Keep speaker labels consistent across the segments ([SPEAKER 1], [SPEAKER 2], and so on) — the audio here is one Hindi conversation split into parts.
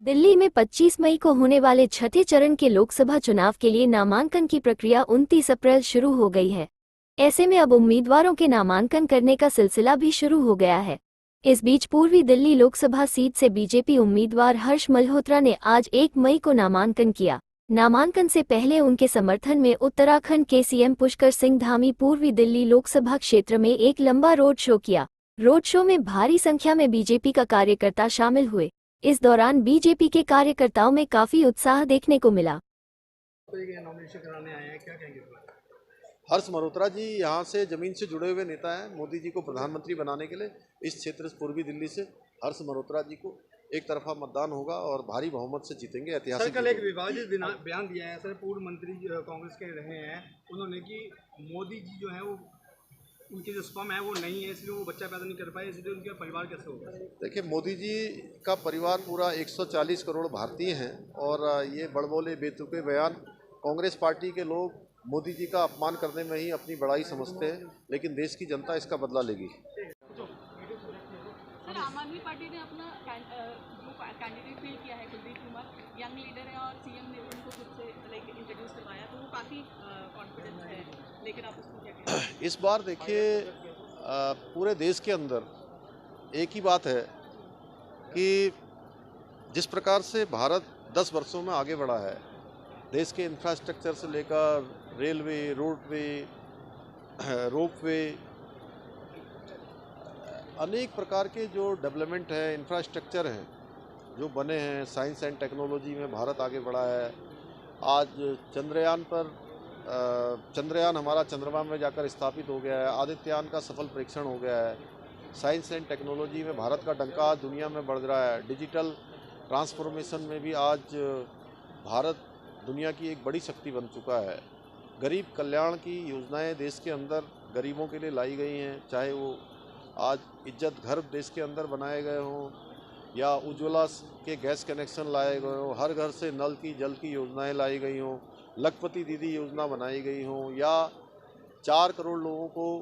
[SPEAKER 1] दिल्ली में 25 मई को होने वाले छठे चरण के लोकसभा चुनाव के लिए नामांकन की प्रक्रिया 29 अप्रैल शुरू हो गई है। ऐसे में अब उम्मीदवारों के नामांकन करने का सिलसिला भी शुरू हो गया है। इस बीच पूर्वी दिल्ली लोकसभा सीट से बीजेपी उम्मीदवार हर्ष मल्होत्रा ने आज 1 मई को नामांकन किया। नामांकन से पहले उनके समर्थन में उत्तराखंड के सीएम पुष्कर सिंह धामी पूर्वी दिल्ली लोकसभा क्षेत्र में एक लंबा रोड शो किया। रोड शो में भारी संख्या में बीजेपी का कार्यकर्ता शामिल हुए। इस दौरान बीजेपी के कार्यकर्ताओं में काफी उत्साह देखने को मिला।
[SPEAKER 2] नॉमिनेशन कराने आए हैं, क्या कहेंगे?
[SPEAKER 3] हर्ष मल्होत्रा जी यहाँ से जमीन से जुड़े हुए नेता हैं। मोदी जी को प्रधानमंत्री बनाने के लिए इस क्षेत्र से पूर्वी दिल्ली से हर्ष मल्होत्रा जी को एक तरफा मतदान होगा और भारी बहुमत से जीतेंगे। ऐतिहासिक
[SPEAKER 2] कल एक विवादित बयान दिया है सर, पूर्व मंत्री कांग्रेस के रहे हैं, उन्होंने कि मोदी जी जो है वो उनकी जो स्पर्म है वो नहीं है, इसलिए वो बच्चा पैदा नहीं कर पाए, इसलिए उनका परिवार कैसे होगा?
[SPEAKER 3] देखिए, मोदी जी का परिवार पूरा 140 करोड़ भारतीय हैं और ये बड़बोले बेतुके बयान कांग्रेस पार्टी के लोग मोदी जी का अपमान करने में ही अपनी बड़ाई समझते हैं, लेकिन देश की जनता इसका बदला लेगी।
[SPEAKER 4] आम आदमी पार्टी ने अपना जो कैंडिडेट फील किया है, कुलदीप कुमार यंग लीडर है और सीएम ने उनको खुद से इंट्रोड्यूस करवाया, तो वो काफ़ी कॉन्फिडेंस है, लेकिन आप उसको क्या कहें?
[SPEAKER 3] इस बार देखिए, पूरे देश के अंदर एक ही बात है कि जिस प्रकार से भारत 10 वर्षों में आगे बढ़ा है, देश के इंफ्रास्ट्रक्चर से लेकर रेलवे, रोडवे, रोपवे, अनेक प्रकार के जो डेवलपमेंट है, इंफ्रास्ट्रक्चर हैं जो बने हैं, साइंस एंड टेक्नोलॉजी में भारत आगे बढ़ा है। आज चंद्रयान हमारा चंद्रमा में जाकर स्थापित हो गया है, आदित्ययान का सफल परीक्षण हो गया है। साइंस एंड टेक्नोलॉजी में भारत का डंका आज दुनिया में बढ़ रहा है। डिजिटल ट्रांसफॉर्मेशन में भी आज भारत दुनिया की एक बड़ी शक्ति बन चुका है। गरीब कल्याण की योजनाएं देश के अंदर गरीबों के लिए लाई गई हैं, चाहे वो आज इज्जत घर देश के अंदर बनाए गए हों या उज्ज्वला के गैस कनेक्शन लाए गए हों, हर घर से नल की जल की योजनाएं लाई गई हों, लखपति दीदी योजना बनाई गई हों, या 4 करोड़ लोगों को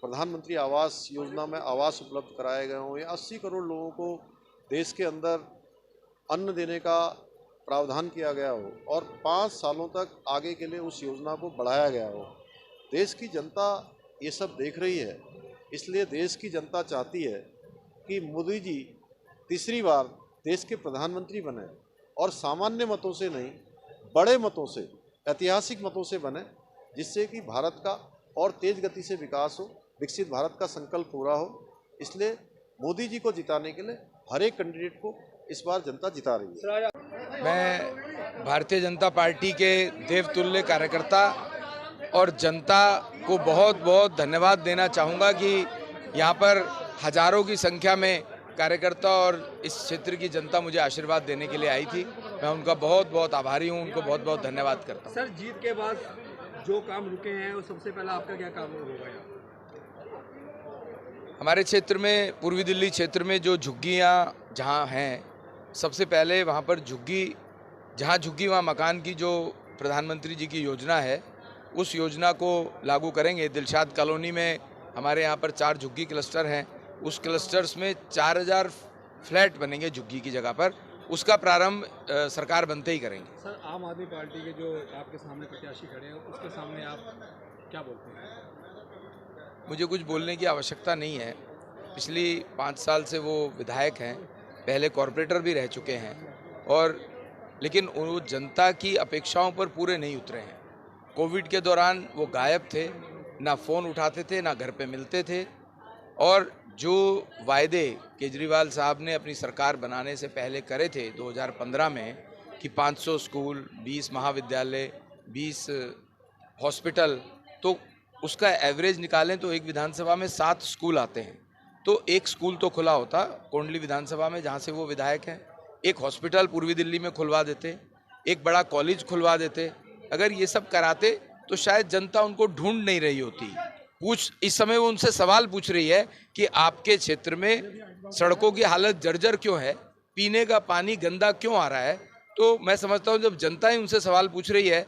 [SPEAKER 3] प्रधानमंत्री आवास योजना में आवास उपलब्ध कराए गए हों, या 80 करोड़ लोगों को देश के अंदर अन्न देने का प्रावधान किया गया हो और 5 सालों तक आगे के लिए उस योजना को बढ़ाया गया हो। देश की जनता ये सब देख रही है, इसलिए देश की जनता चाहती है कि मोदी जी तीसरी बार देश के प्रधानमंत्री बने और सामान्य मतों से नहीं, बड़े मतों से, ऐतिहासिक मतों से बने, जिससे कि भारत का और तेज गति से विकास हो, विकसित भारत का संकल्प पूरा हो। इसलिए मोदी जी को जिताने के लिए हर एक कैंडिडेट को इस बार जनता जिता रही है।
[SPEAKER 5] मैं भारतीय जनता पार्टी के देवतुल्य कार्यकर्ता और जनता को बहुत बहुत धन्यवाद देना चाहूँगा कि यहाँ पर हजारों की संख्या में कार्यकर्ता और इस क्षेत्र की जनता मुझे आशीर्वाद देने के लिए आई थी। मैं उनका बहुत बहुत आभारी हूँ, उनको बहुत बहुत धन्यवाद करता हूँ।
[SPEAKER 2] सर, जीत के बाद जो काम रुके हैं वो सबसे पहला आपका क्या काम होगा?
[SPEAKER 5] हमारे क्षेत्र में, पूर्वी दिल्ली क्षेत्र में जो झुग्गियाँ जहाँ हैं, सबसे पहले वहाँ पर जहाँ झुग्गी वहाँ मकान की जो प्रधानमंत्री जी की योजना है, उस योजना को लागू करेंगे। दिलशाद कॉलोनी में हमारे यहाँ पर 4 झुग्गी क्लस्टर हैं, उस क्लस्टर्स में 4000 फ्लैट बनेंगे झुग्गी की जगह पर। उसका प्रारंभ सरकार बनते ही करेंगे।
[SPEAKER 2] सर, आम आदमी पार्टी के जो आपके सामने प्रत्याशी खड़े हैं, उसके सामने आप क्या बोलते हैं?
[SPEAKER 5] मुझे कुछ बोलने की आवश्यकता नहीं है। पिछली 5 साल से वो विधायक हैं, पहले कॉरपोरेटर भी रह चुके हैं, और लेकिन वो जनता की अपेक्षाओं पर पूरे नहीं उतरे हैं। कोविड के दौरान वो गायब थे, ना फ़ोन उठाते थे, ना घर पे मिलते थे, और जो वायदे केजरीवाल साहब ने अपनी सरकार बनाने से पहले करे थे 2015 में कि 500 स्कूल, 20 महाविद्यालय, 20 हॉस्पिटल, तो उसका एवरेज निकालें तो एक विधानसभा में 7 स्कूल आते हैं। तो एक स्कूल तो खुला होता कोंडली विधानसभा में जहाँ से वो विधायक हैं, एक हॉस्पिटल पूर्वी दिल्ली में खुलवा देते, एक बड़ा कॉलेज खुलवा देते। अगर ये सब कराते तो शायद जनता उनको ढूंढ नहीं रही होती। इस समय वो उनसे सवाल पूछ रही है कि आपके क्षेत्र में सड़कों की हालत जर्जर क्यों है, पीने का पानी गंदा क्यों आ रहा है। तो मैं समझता हूँ जब जनता ही उनसे सवाल पूछ रही है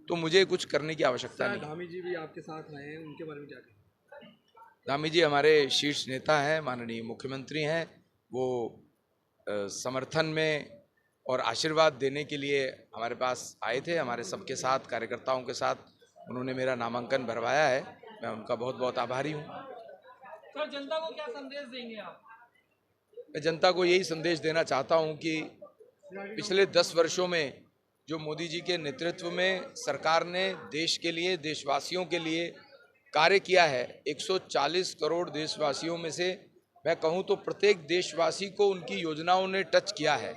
[SPEAKER 5] तो मुझे कुछ करने की आवश्यकता नहीं।
[SPEAKER 2] धामी जी भी आपके साथ रहे हैं, उनके बारे में क्या कहें?
[SPEAKER 5] धामी जी हमारे शीर्ष नेता हैं, माननीय मुख्यमंत्री हैं। वो समर्थन में और आशीर्वाद देने के लिए हमारे पास आए थे। हमारे सबके साथ, कार्यकर्ताओं के साथ उन्होंने मेरा नामांकन भरवाया है। मैं उनका बहुत बहुत आभारी हूँ।
[SPEAKER 6] सर, जनता को क्या संदेश देंगे आप?
[SPEAKER 5] मैं जनता को यही संदेश देना चाहता हूँ कि पिछले 10 वर्षों में जो मोदी जी के नेतृत्व में सरकार ने देश के लिए, देशवासियों के लिए कार्य किया है, 140 करोड़ देशवासियों में से मैं कहूँ तो प्रत्येक देशवासी को उनकी योजनाओं ने टच किया है।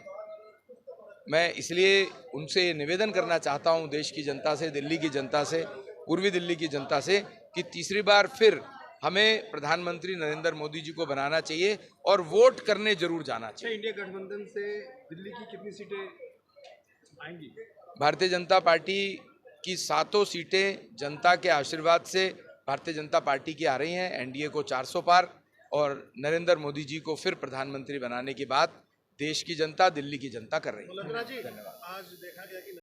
[SPEAKER 5] मैं इसलिए उनसे निवेदन करना चाहता हूँ, देश की जनता से, दिल्ली की जनता से, पूर्वी दिल्ली की जनता से, कि तीसरी बार फिर हमें प्रधानमंत्री नरेंद्र मोदी जी को बनाना चाहिए और वोट करने जरूर जाना चाहिए।
[SPEAKER 2] इंडिया गठबंधन से दिल्ली की कितनी सीटें आएंगी?
[SPEAKER 5] भारतीय जनता पार्टी की 7 सीटें जनता के आशीर्वाद से भारतीय जनता पार्टी की आ रही हैं। एनडीए को 400 पार और नरेंद्र मोदी जी को फिर प्रधानमंत्री बनाने की बात देश की जनता, दिल्ली की जनता कर रही है।
[SPEAKER 2] आज देखा गया कि